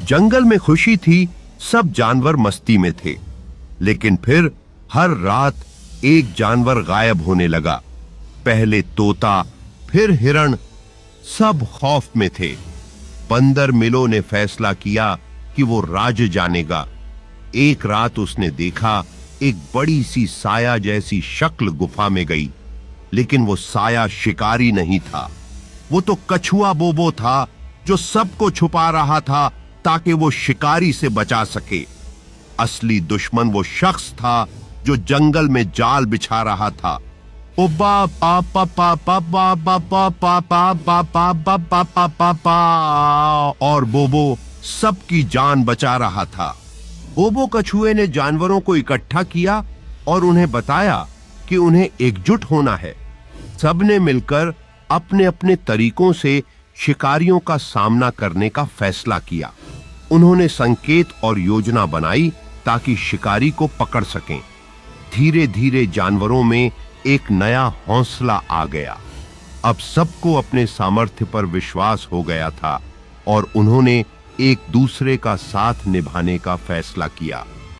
जंगल में खुशी थी, सब जानवर मस्ती में थे। लेकिन फिर हर रात एक जानवर गायब होने लगा। पहले तोता, फिर हिरण, सब खौफ में थे। बंदर मिलो ने फैसला किया कि वो राज जानेगा। एक रात उसने देखा एक बड़ी सी साया जैसी शक्ल गुफा में गई, लेकिन वो साया शिकारी नहीं था। वो तो कछुआ बोबो था, जो सबको छुपा रहा था ताकि वो शिकारी से बचा सके। असली दुश्मन वो शख्स था जो जंगल में जाल बिछा रहा था। ओ बा पा पा पा पा पा पा पा पा पा पा पा पा पा पा पा पा, और बोबो सबकी जान बचा रहा था। बोबो कछुए ने जानवरों को इकट्ठा किया और उन्हें बताया कि उन्हें एकजुट होना है। सबने मिलकर अपने अपने तरीकों से शिकारियों का सामना करने का फैसला किया। उन्होंने संकेत और योजना बनाई ताकि शिकारी को पकड़ सकें। धीरे धीरे जानवरों में एक नया हौसला आ गया। अब सबको अपने सामर्थ्य पर विश्वास हो गया था और उन्होंने एक दूसरे का साथ निभाने का फैसला किया।